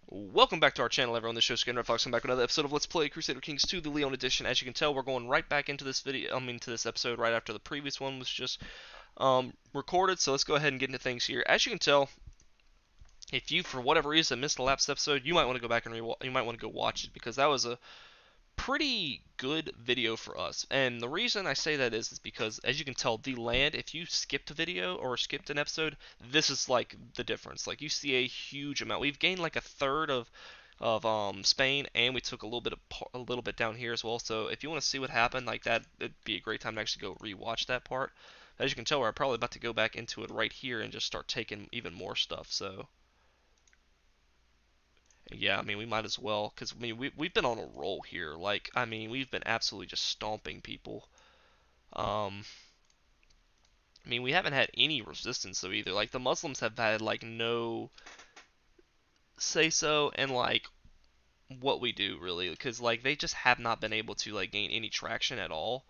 Welcome back to our channel, everyone. This show is Skin Red Fox. I'm back with another episode of Let's Play Crusader Kings 2, the Leon Edition. As you can tell, we're going right back into this video. To this episode right after the previous one was just recorded. So let's go ahead and get into things here. As you can tell, if you for whatever reason missed the last episode, you might want to go back and you might want to go watch it because that was a pretty good video for us. And the reason I say that is because, as you can tell, the land, if you skipped a video or skipped an episode, this is like the difference. Like, you see a huge amount. We've gained like a third of Spain, and we took a little bit down here as well. So if you want to see what happened, like that, it'd be a great time to actually go rewatch that part. As you can tell, we're probably about to go back into it right here and just start taking even more stuff. So yeah, I mean, we might as well, because I mean, we've been on a roll here. Like, I mean, we've been absolutely just stomping people. Um, I mean, we haven't had any resistance though either. Like, the Muslims have had like no say so in like what we do really, because like they just have not been able to like gain any traction at all.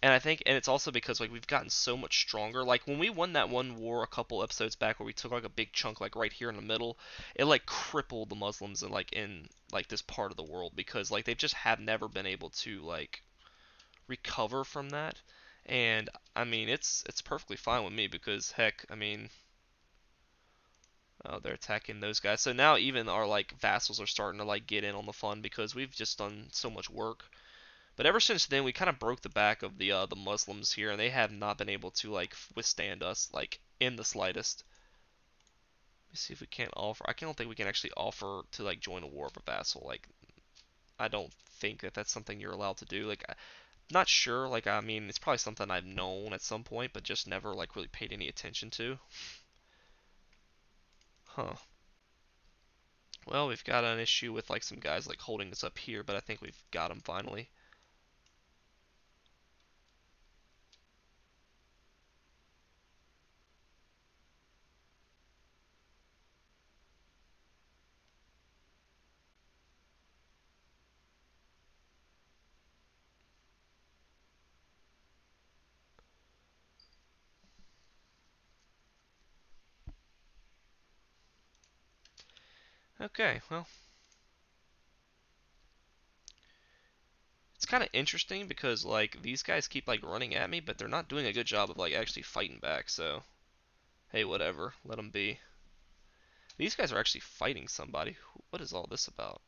And I think, and it's also because like we've gotten so much stronger. Like when we won that one war a couple episodes back, where we took like a big chunk like right here in the middle, it like crippled the Muslims in like this part of the world because like they just have never been able to like recover from that. And I mean it's perfectly fine with me because heck, I mean, oh, they're attacking those guys. So now even our like vassals are starting to like get in on the fun because we've just done so much work. But ever since then, we kind of broke the back of the Muslims here, and they have not been able to like withstand us like in the slightest. Let me see if we can't offer. I don't think we can actually offer to like join a war of a vassal. Like, I don't think that that's something you're allowed to do. Like, not sure. Like, I mean, it's probably something I've known at some point, but just never like really paid any attention to. Huh. Well, we've got an issue with like some guys like holding us up here, but I think we've got them finally. Okay, well, it's kind of interesting because like these guys keep like running at me, but they're not doing a good job of like actually fighting back. So hey, whatever, let them be. These guys are actually fighting somebody. What is all this about?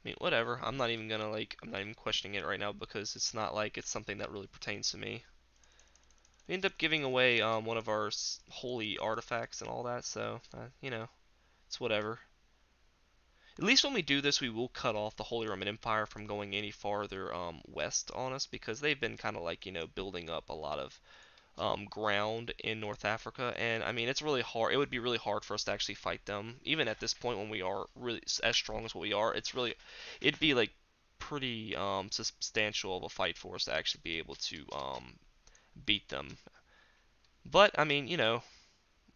I mean, whatever. I'm not even questioning it right now because it's not like it's something that really pertains to me. We end up giving away one of our holy artifacts and all that, so you know, it's whatever. At least when we do this, we will cut off the Holy Roman Empire from going any farther west on us because they've been kind of like, building up a lot of ground in North Africa, and I mean it's really hard. It would be really hard for us to actually fight them, even at this point when we are really as strong as what we are. It'd be like pretty substantial of a fight for us to actually be able to beat them. But I mean,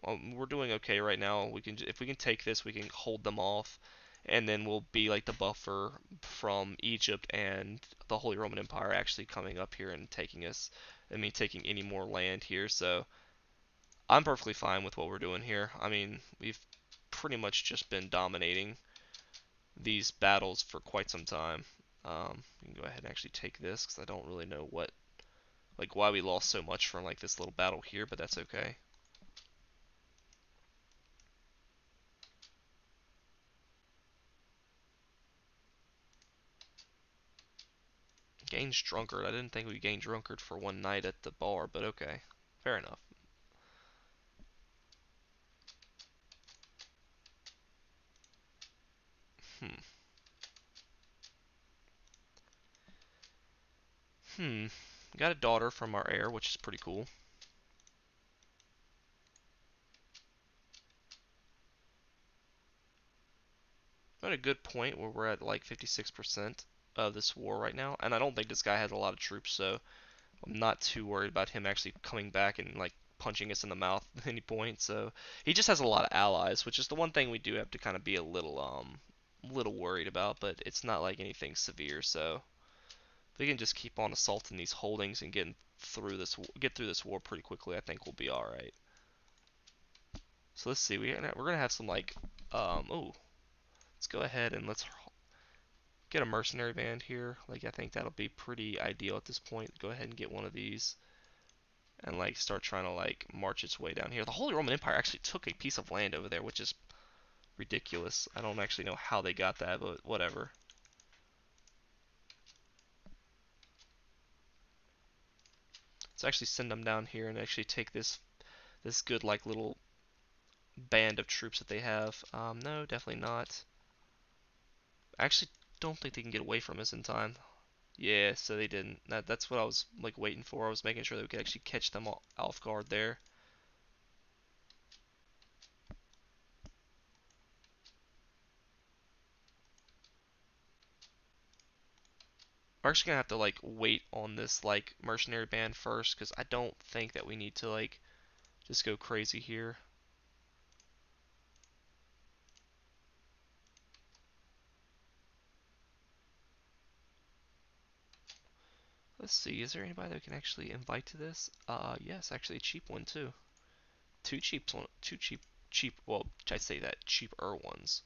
we're doing okay right now. If we can take this, we can hold them off, and then we'll be like the buffer from Egypt and the Holy Roman Empire actually coming up here and taking us. I mean, taking any more land here. So I'm perfectly fine with what we're doing here. I mean, we've pretty much just been dominating these battles for quite some time. We can go ahead and actually take this because I don't really know why we lost so much from like this little battle here, but that's okay. Gains drunkard. I didn't think we gained drunkard for one night at the bar, but okay, fair enough. Hmm. Hmm. Got a daughter from our heir, which is pretty cool. We're at a good point where we're at like 56% of this war right now, and I don't think this guy has a lot of troops, so I'm not too worried about him actually coming back and like punching us in the mouth at any point. So he just has a lot of allies, which is the one thing we do have to kind of be a little worried about, but it's not like anything severe. So if we can just keep on assaulting these holdings and get through this war pretty quickly, I think we'll be all right. So let's see. We're gonna have some like oh, let's go ahead and let's get a mercenary band here. Like I think that'll be pretty ideal at this point. Go ahead and get one of these and like start trying to like march its way down here. The Holy Roman Empire actually took a piece of land over there, which is ridiculous. I don't actually know how they got that, but whatever. Let's actually send them down here and actually take this good like little band of troops that they have. No, definitely not. I actually don't think they can get away from us in time. Yeah, so they didn't. That's what I was like waiting for. I was making sure that we could actually catch them off guard there. We're actually gonna have to like wait on this like mercenary band first because I don't think that we need to like just go crazy here. Let's see, is there anybody that we can actually invite to this? Yes, actually a cheap one too. Two cheap. Well, I say that cheaper ones.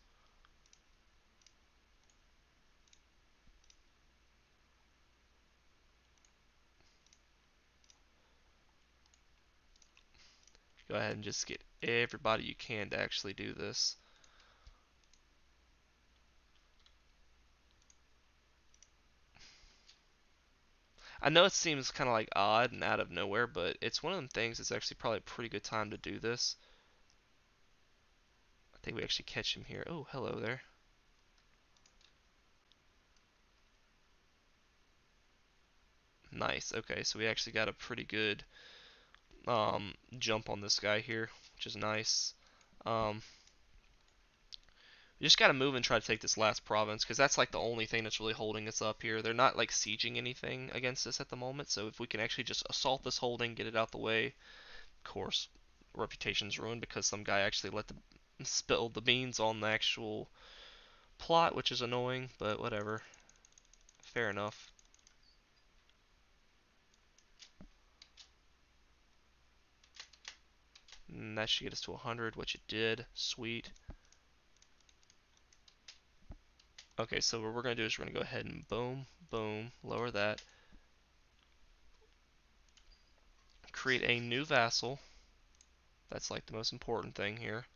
Go ahead and just get everybody you can to actually do this. I know it seems kind of like odd and out of nowhere, but it's one of them things. It's actually probably a pretty good time to do this. I think we actually catch him here. Oh, hello there. Nice. Okay, so we actually got a pretty good jump on this guy here, which is nice. Um, we just got to move and try to take this last province because that's like the only thing that's really holding us up here. They're not like sieging anything against us at the moment, so if we can actually just assault this holding, get it out the way, of course, reputation's ruined because some guy actually let the spilled the beans on the actual plot, which is annoying, but whatever. Fair enough. And that should get us to 100, which it did. Sweet. Okay, so what we're going to do is we're going to go ahead and boom, boom, lower that. Create a new vassal. That's like the most important thing here.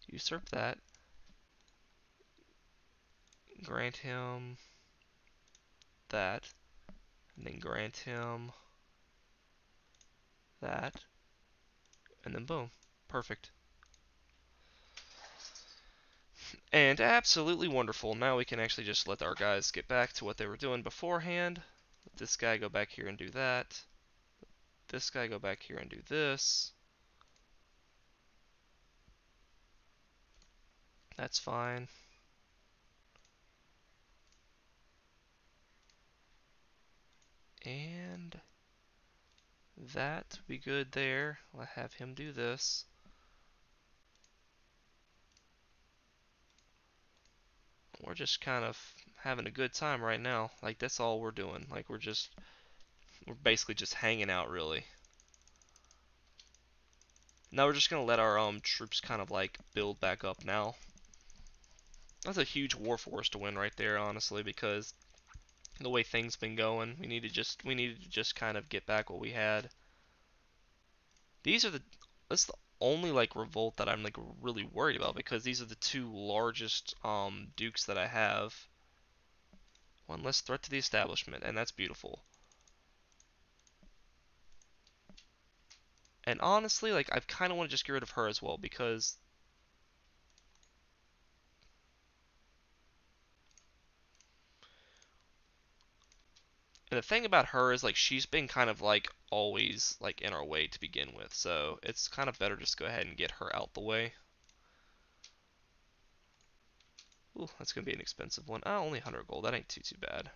Usurp that. Grant him that. And then grant him that. And then boom. Perfect. And absolutely wonderful. Now we can actually just let our guys get back to what they were doing beforehand. Let this guy go back here and do that. This guy go back here and do this. That's fine. And that would be good there. I'll have him do this. We're just kind of having a good time right now. Like that's all we're doing. Like we're basically just hanging out really. Now we're just gonna let our troops kind of like build back up now. That's a huge war for us to win right there, honestly, because the way things been going, we needed to just kind of get back what we had. These are the That's the only like revolt that I'm like really worried about because these are the two largest dukes that I have. One less threat to the establishment, and that's beautiful. And honestly, like I kind of want to just get rid of her as well because and the thing about her is like she's been kind of like always like in our way to begin with, so it's kind of better just go ahead and get her out the way. Ooh, that's gonna be an expensive one. Ah, only 100 gold. That ain't too bad.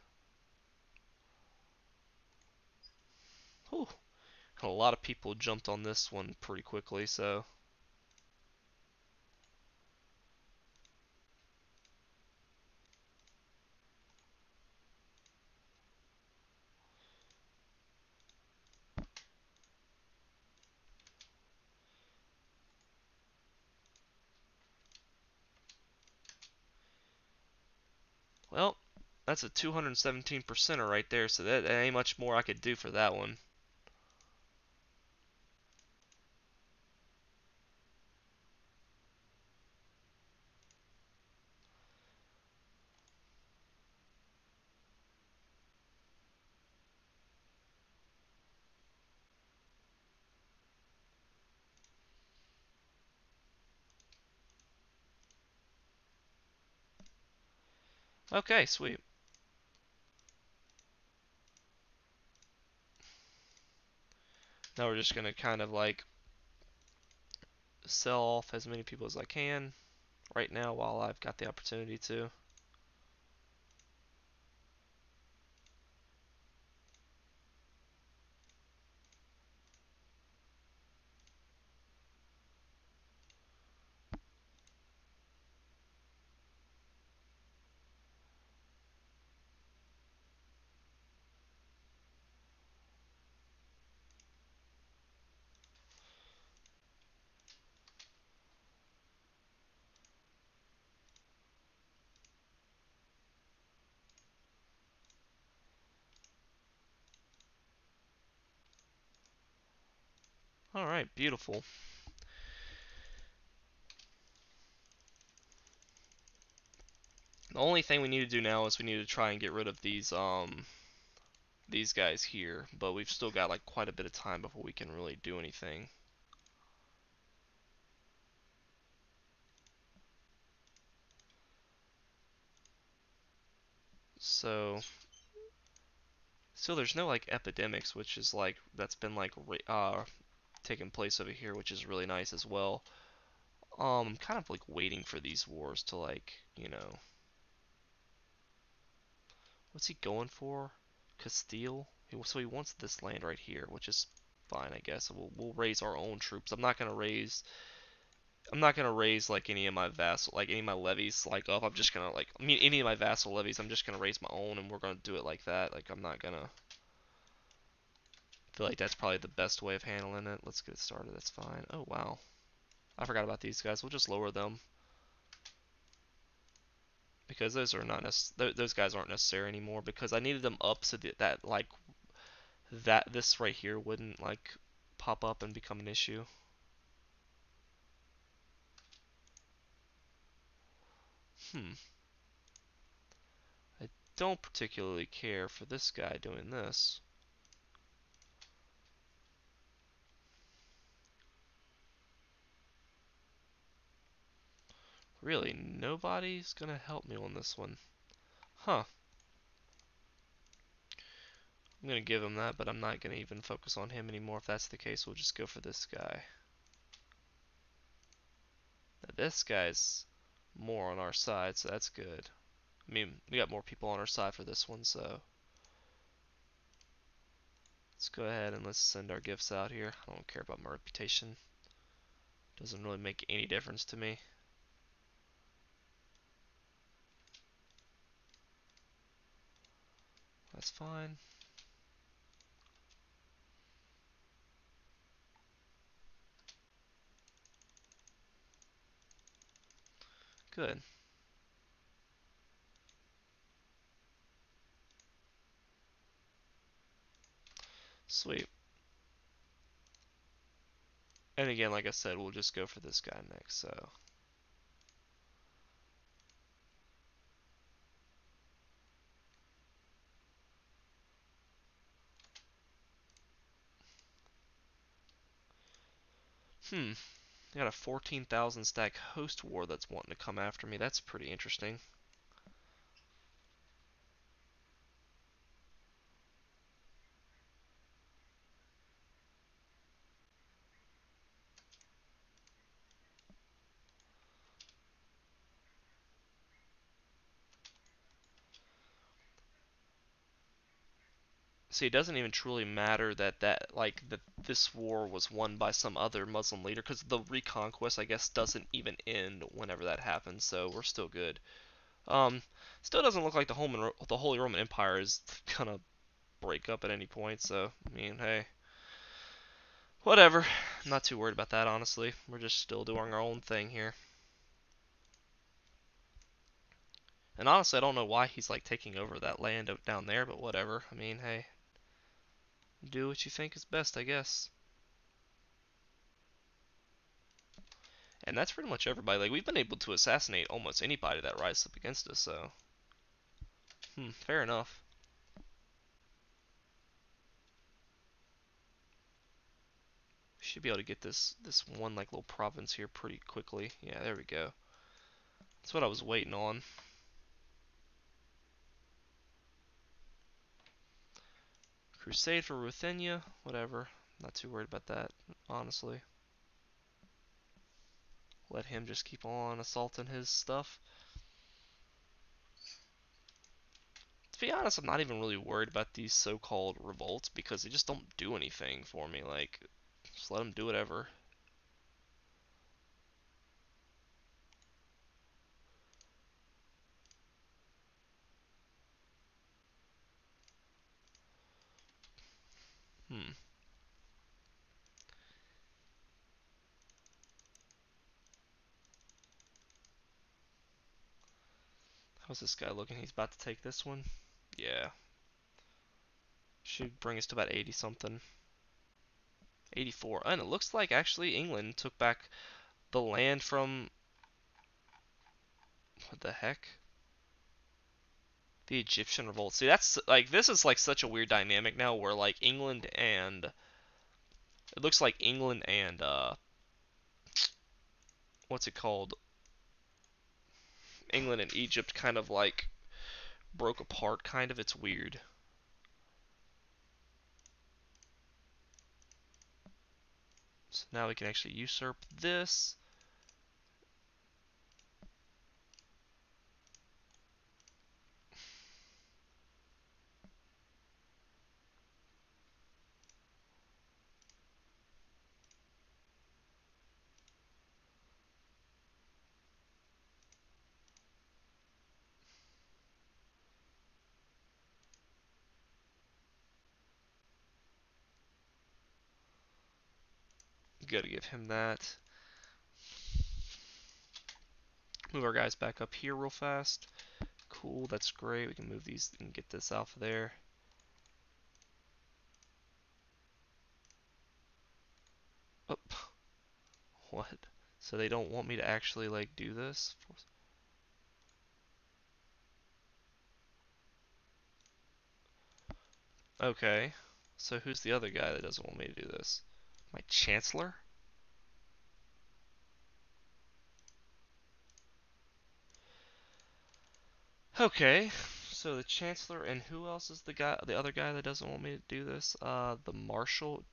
Ooh, a lot of people jumped on this one pretty quickly, so That's a 217%er right there, so that ain't much more I could do for that one. Okay, sweet. Now we're just gonna kind of like sell off as many people as I can right now while I've got the opportunity to. Alright, beautiful. The only thing we need to do now is we need to try and get rid of these guys here, but we've still got like quite a bit of time before we can really do anything. So, still there's no like epidemics, which is like that's been like taking place over here, which is really nice as well. I'm kind of like waiting for these wars to like, what's he going for? Castile? So he wants this land right here, which is fine, I guess. We'll raise our own troops. I'm not gonna raise like any of my vassal like any of my levies like up. I'm just gonna like I mean any of my vassal levies. I'm just gonna raise my own, and we're gonna do it like that. Like I'm not gonna feel like that's probably the best way of handling it. Let's get it started. That's fine. Oh wow, I forgot about these guys. We'll just lower them because those guys aren't necessary anymore. Because I needed them up so that like that this right here wouldn't like pop up and become an issue. Hmm. I don't particularly care for this guy doing this. Really, nobody's gonna help me on this one. Huh. I'm gonna give him that, but I'm not gonna even focus on him anymore. If that's the case, we'll just go for this guy. Now, this guy's more on our side, so that's good. I mean, we got more people on our side for this one, so let's go ahead and let's send our gifts out here. I don't care about my reputation. Doesn't really make any difference to me. That's fine. Good. Sweet. And again, like I said, we'll just go for this guy next, so. Hmm. I got a 14,000 stack host war that's wanting to come after me. That's pretty interesting. See, it doesn't even truly matter that this war was won by some other Muslim leader because the Reconquest, I guess, doesn't even end whenever that happens. So we're still good. Um, Still doesn't look like the Holy Roman Empire is gonna break up at any point. So I mean, hey, whatever. I'm not too worried about that, honestly. We're just still doing our own thing here. And honestly, I don't know why he's like taking over that land down there, but whatever. I mean, hey, do what you think is best, I guess. And that's pretty much everybody. Like, we've been able to assassinate almost anybody that rises up against us, so. Fair enough. Should be able to get this one like little province here pretty quickly. Yeah, there we go. That's what I was waiting on. Crusade for Ruthenia, whatever. Not too worried about that, honestly. Let him just keep on assaulting his stuff. To be honest, I'm not even really worried about these so-called revolts because they just don't do anything for me. Like, just let them do whatever. Hmm. How's this guy looking? He's about to take this one. Yeah. Should bring us to about 80 something. 84. And it looks like actually England took back the land from. What the heck? The Egyptian revolt. See, that's like this is like such a weird dynamic now where like England and it looks like England and what's it called? England and Egypt kind of like broke apart kind of. It's weird. So now we can actually usurp this. Gotta give him that. Move our guys back up here real fast. Cool, that's great. We can move these and get this off of there. Oh, what? So they don't want me to actually like do this? Okay. So who's the other guy that doesn't want me to do this? My chancellor? Okay. So the chancellor and who else is the other guy that doesn't want me to do this? The marshal.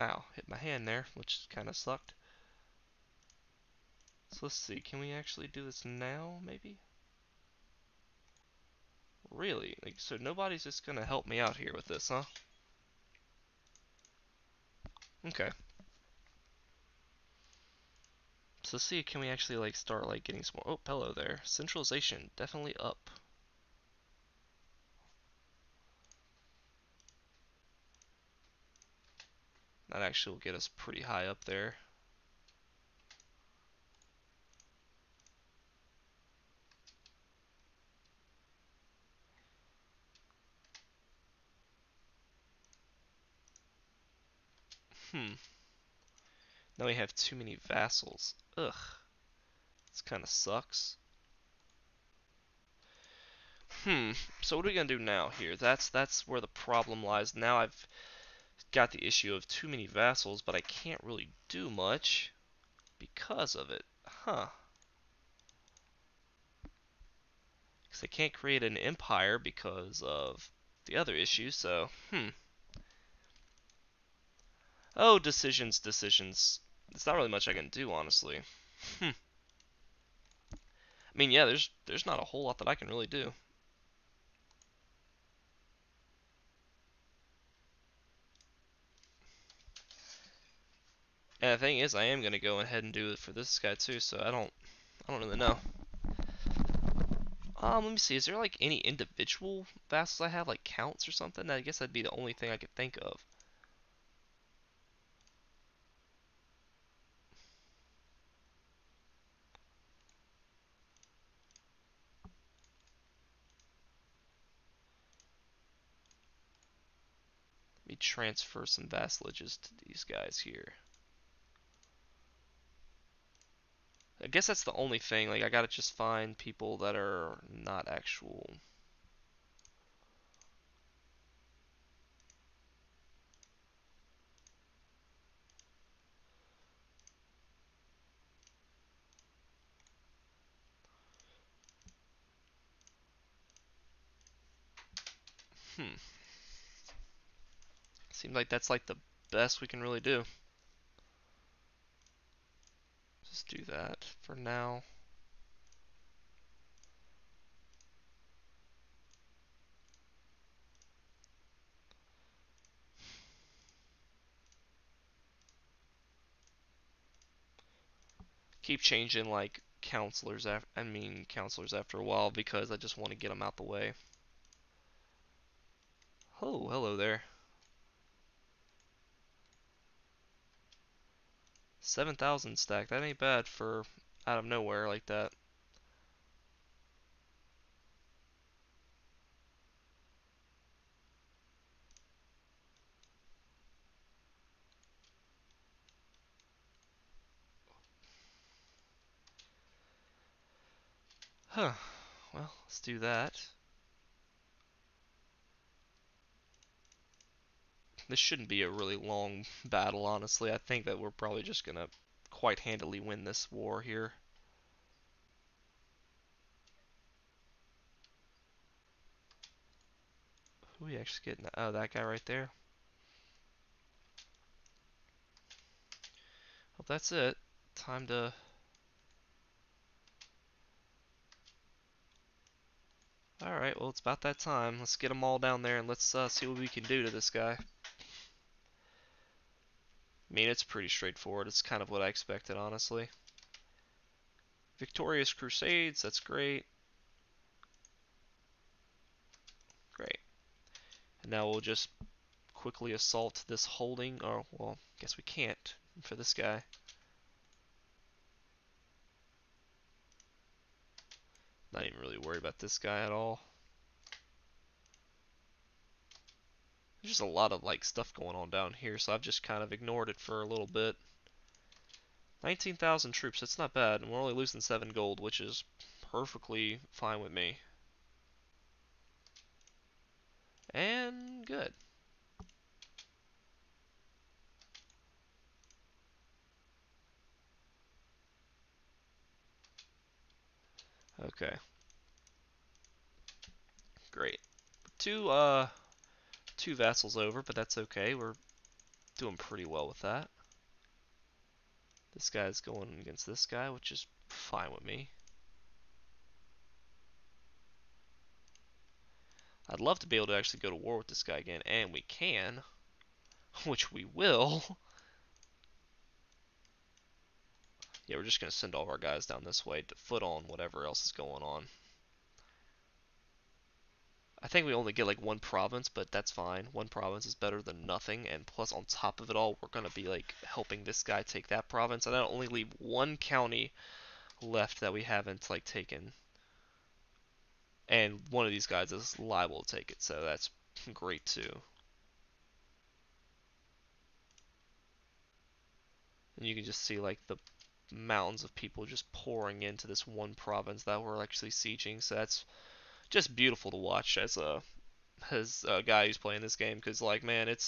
Ow, hit my hand there, which kind of sucked. So let's see, can we actually do this now, maybe? Really? Like, so nobody's just gonna help me out here with this, huh? Okay. So let's see, can we actually like start like getting some more? Oh, hello there. Centralization, definitely up. That actually will get us pretty high up there. Hmm. Now we have too many vassals. Ugh. This kind of sucks. Hmm. So what are we gonna do now here? That's where the problem lies. Now I've got the issue of too many vassals, but I can't really do much because of it. Huh. Because I can't create an empire because of the other issue, so, Oh, decisions, decisions. There's not really much I can do, honestly. I mean, yeah, there's not a whole lot that I can really do. And the thing is, I am gonna go ahead and do it for this guy too, so I don't really know. Let me see. Is there like any individual vassals I have, like counts or something? I guess that'd be the only thing I could think of. me transfer some vassalages to these guys here. I guess that's the only thing. Like, I gotta just find people that are not actual. Hmm. Seems like that's like the best we can really do. Just do that for now. Keep changing like counselors. Counselors after a while because I just want to get them out the way. Oh, hello there. 7,000 stack. That ain't bad for out of nowhere like that. Huh. Well, let's do that. This shouldn't be a really long battle, honestly. I think that we're probably just gonna quite handily win this war here. Who are we actually getting? Oh, that guy right there. Well, that's it. Time to... Alright, well, it's about that time. Let's get them all down there and let's see what we can do to this guy. I mean, it's pretty straightforward. It's kind of what I expected, honestly. Victorious Crusades, that's great. Great. And now we'll just quickly assault this holding, or, well, guess we can't for this guy. Not even really worried about this guy at all. There's just a lot of like stuff going on down here, so I've just kind of ignored it for a little bit. 19,000 troops, that's not bad, and we're only losing 7 gold, which is perfectly fine with me. And good. Okay. Great. Two vassals over, but that's okay. We're doing pretty well with that. This guy's going against this guy, which is fine with me. I'd love to be able to actually go to war with this guy again, and we can, which we will. Yeah, we're just going to send all of our guys down this way to foot on whatever else is going on. I think we only get like one province, but that's fine. One province is better than nothing, and plus on top of it all, we're going to be like helping this guy take that province, and that'll only leave one county left that we haven't like taken. And one of these guys is liable to take it, so that's great too. And you can just see like the mountains of people just pouring into this one province that we're actually sieging. So that's just beautiful to watch as a guy who's playing this game, because like man, it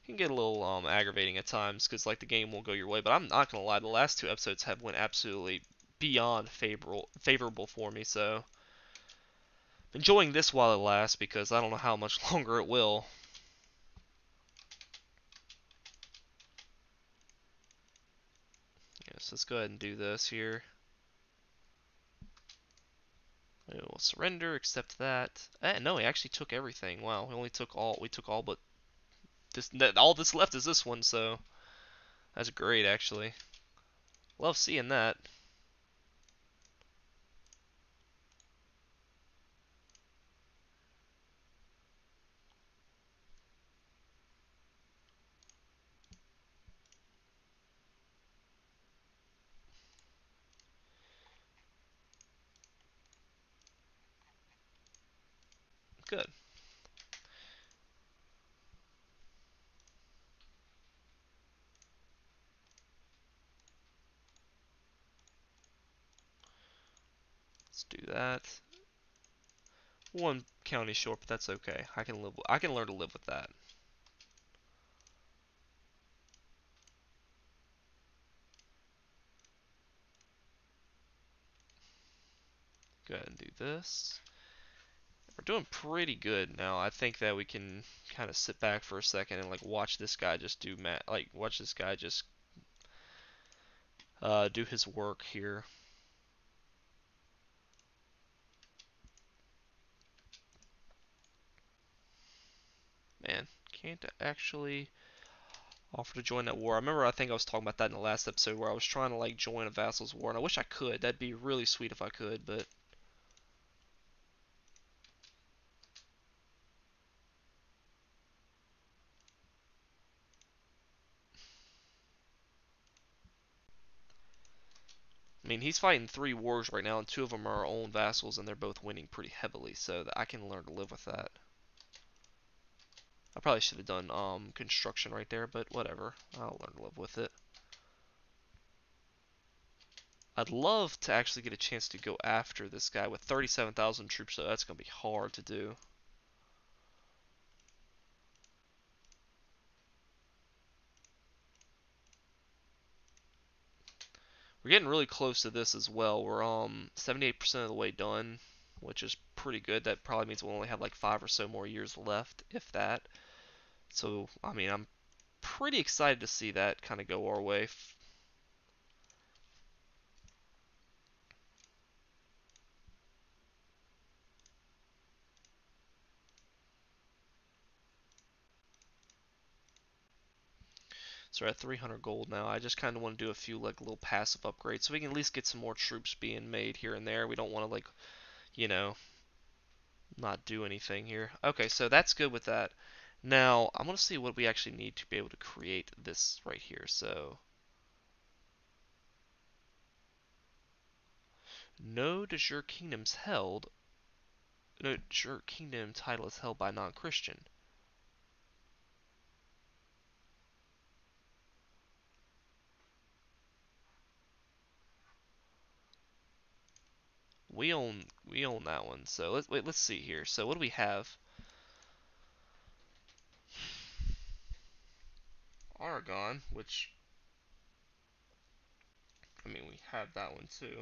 can get a little aggravating at times because like the game won't go your way. But I'm not gonna lie, the last two episodes have went absolutely beyond favorable for me. So enjoying this while it lasts because I don't know how much longer it will. Yeah, so let's go ahead and do this here. We'll surrender, accept that. No, he actually took everything. Wow, we took all but this. All that's left is this one, so that's great actually. Love seeing that. Good. Let's do that. One county short, but that's okay. I can live. I can learn to live with that. Go ahead and do this. We're doing pretty good now. I think that we can kind of sit back for a second and like watch this guy just do watch this guy just do his work here. Man, can't actually offer to join that war. I remember I think I was talking about that in the last episode where I was trying to like join a vassal's war, and I wish I could. That'd be really sweet if I could, but I mean he's fighting 3 wars right now, and 2 of them are our own vassals, and they're both winning pretty heavily, so that I can learn to live with that. I probably should have done construction right there, but whatever. I'll learn to live with it. I'd love to actually get a chance to go after this guy with 37,000 troops, so that's going to be hard to do. We're getting really close to this as well. We're 78% of the way done, which is pretty good. That probably means we'll only have like 5 or so more years left, if that. So, I mean, I'm pretty excited to see that kind of go our way. So we're at 300 gold now. I just kind of want to do a few like little passive upgrades so we can at least get some more troops being made here and there. We don't want to like, you know, not do anything here. Okay, so that's good with that. Now, I want to see what we actually need to be able to create this right here. So, no de jure kingdoms held. No de jure kingdom title is held by non-Christian. We own that one. So let's see here. So what do we have? Aragon, which I mean we have that one too.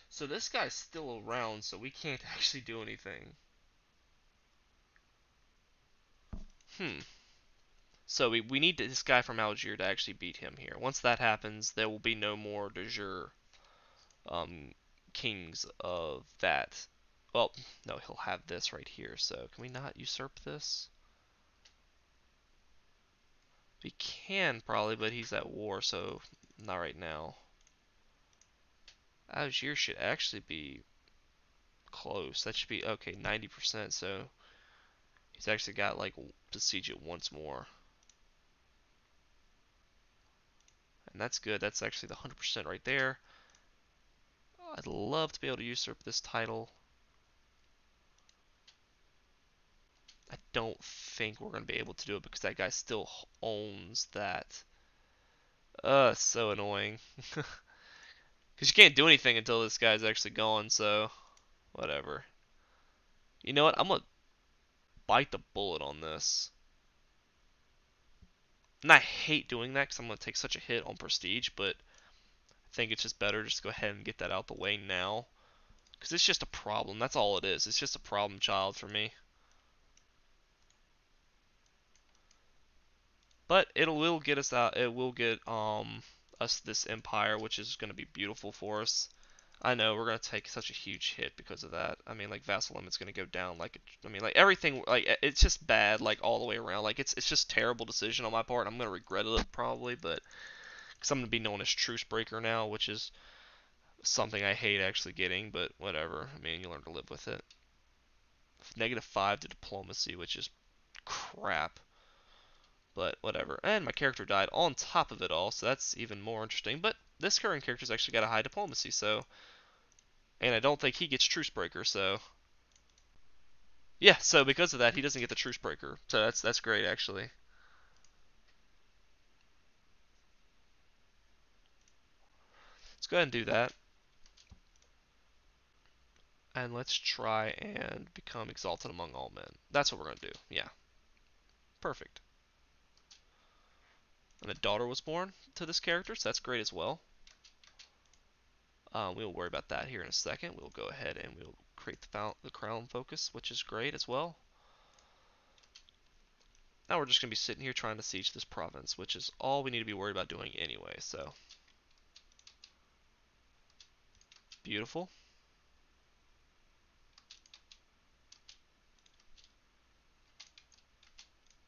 So this guy's still around, so we can't actually do anything. Hmm. So we need this guy from Algiers to actually beat him here. Once that happens, there will be no more de jure um, kings of that. Well, no, he'll have this right here. So can we not usurp this? We can probably, but he's at war, so not right now. Algiers should actually be close. That should be okay, 90%. So he's actually got like to siege it once more, and that's good. That's actually the 100% right there. I'd love to be able to usurp this title. I don't think we're going to be able to do it because that guy still owns that. So annoying. Because you can't do anything until this guy's actually gone, so whatever. You know what? I'm going to bite the bullet on this. And I hate doing that because I'm going to take such a hit on prestige, but I think it's just better just to go ahead and get that out the way now. Because it's just a problem. That's all it is. It's just a problem child for me. But it will get us out. It will get us this empire, which is going to be beautiful for us. I know we're gonna take such a huge hit because of that. I mean, like vassal limit's gonna go down. Like, I mean, like everything. Like, it's just bad. Like all the way around. Like, it's just terrible decision on my part. I'm gonna regret it probably, but because I'm gonna be known as truce breaker now, which is something I hate actually getting. But whatever. I mean, you learn to live with it. -5 to diplomacy, which is crap. But whatever. And my character died on top of it all, so that's even more interesting. But this current character's actually got a high diplomacy, so and I don't think he gets truce breaker, so Yeah, so because of that, he doesn't get the truce breaker. So that's great actually. Let's go ahead and do that. And let's try and become exalted among all men. That's what we're gonna do. Yeah, perfect. And a daughter was born to this character, so that's great as well. We'll worry about that here in a second. We'll go ahead and we'll create the crown focus, which is great as well. Now we're just going to be sitting here trying to siege this province, which is all we need to be worried about doing anyway, so. Beautiful.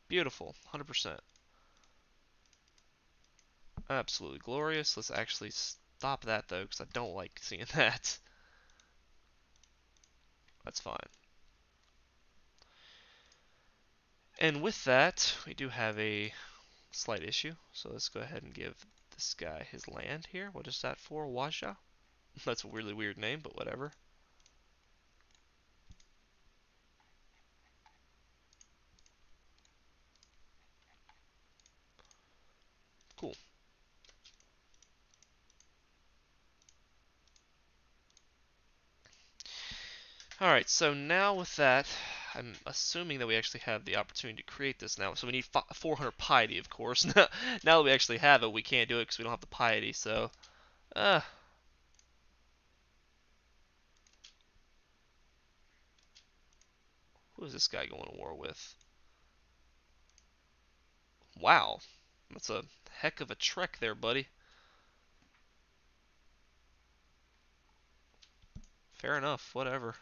Beautiful. 100%. Absolutely glorious. Let's actually stop that, though, because I don't like seeing that. That's fine. And with that, we do have a slight issue. So let's go ahead and give this guy his land here. What is that for? Waja? That's a really weird name, but whatever. Cool. Alright, so now with that, I'm assuming that we actually have the opportunity to create this now. So we need 400 piety, of course. now that we actually have it, we can't do it because we don't have the piety, so. Uh, who is this guy going to war with? Wow. That's a heck of a trek there, buddy. Fair enough, whatever.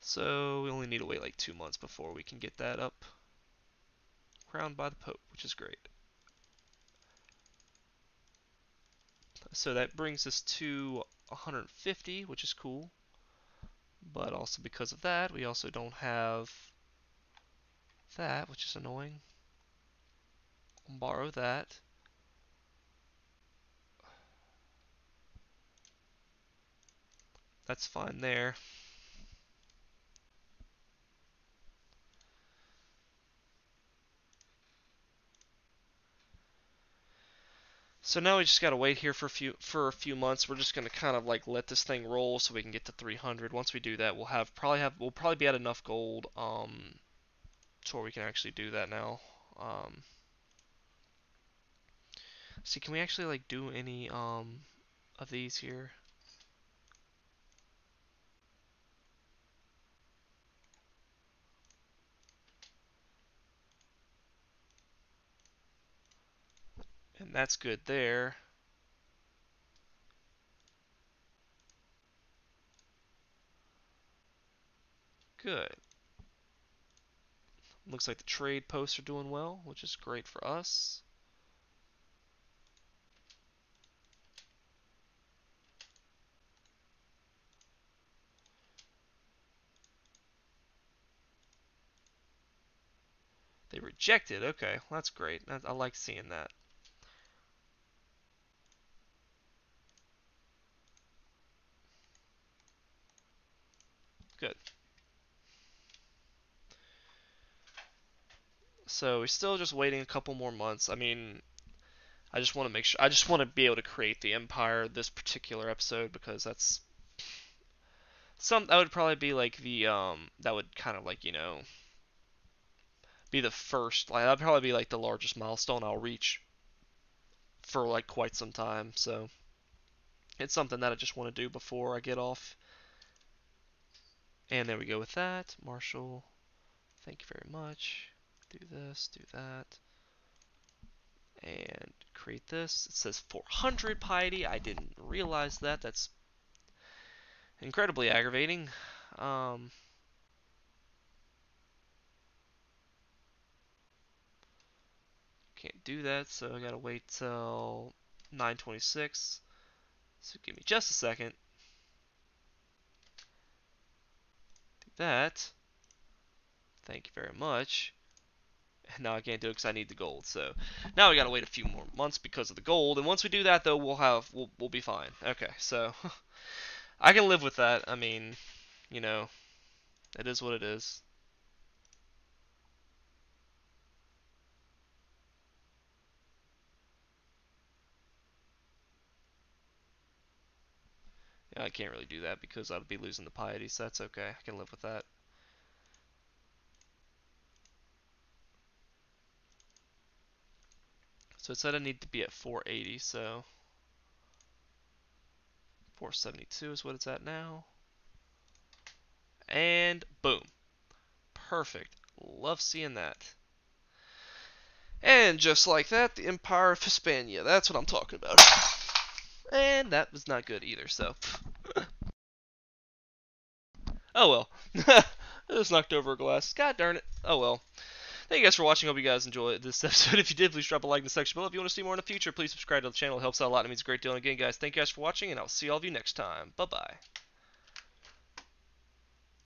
So we only need to wait like 2 months before we can get that up. Crowned by the Pope, which is great. So that brings us to 150, which is cool. But also because of that, we also don't have that, which is annoying. I'll borrow that. That's fine there. So now we just gotta wait here for a few months. We're just gonna kind of like let this thing roll so we can get to 300. Once we do that, we'll probably be at enough gold to where we can actually do that now. See, can we actually like do any of these here? And that's good there. Good. Looks like the trade posts are doing well, which is great for us. They rejected. Okay, well, that's great. I like seeing that. Good. So we're still just waiting a couple more months. I mean, I just want to make sure. I just want to be able to create the empire this particular episode because that's that would probably be like the that would kind of like be the first like that'd probably be like the largest milestone I'll reach for like quite some time. So it's something that I just want to do before I get off. And there we go with that. Marshall, thank you very much. Do this, do that. And create this. It says 400 piety. I didn't realize that. That's incredibly aggravating. Um, Can't do that, so I gotta wait till 9:26. So give me just a second. Do that. Thank you very much. And now I can't do it because I need the gold. So now we gotta wait a few more months because of the gold. And once we do that, though, we'll be fine. Okay, so I can live with that. I mean, you know, it is what it is. Yeah, I can't really do that because I'd be losing the piety. So that's okay. I can live with that. So it said I need to be at 480. So 472 is what it's at now. And boom. Perfect. Love seeing that. And just like that, the Empire of Hispania. That's what I'm talking about. And that was not good either, so. Oh well. I just knocked over a glass. God darn it. Oh well. Thank you guys for watching. Hope you guys enjoyed this episode. If you did, please drop a like in the section below. If you want to see more in the future, please subscribe to the channel. It helps out a lot. It means a great deal. And again, guys, thank you guys for watching, and I'll see all of you next time. Bye-bye.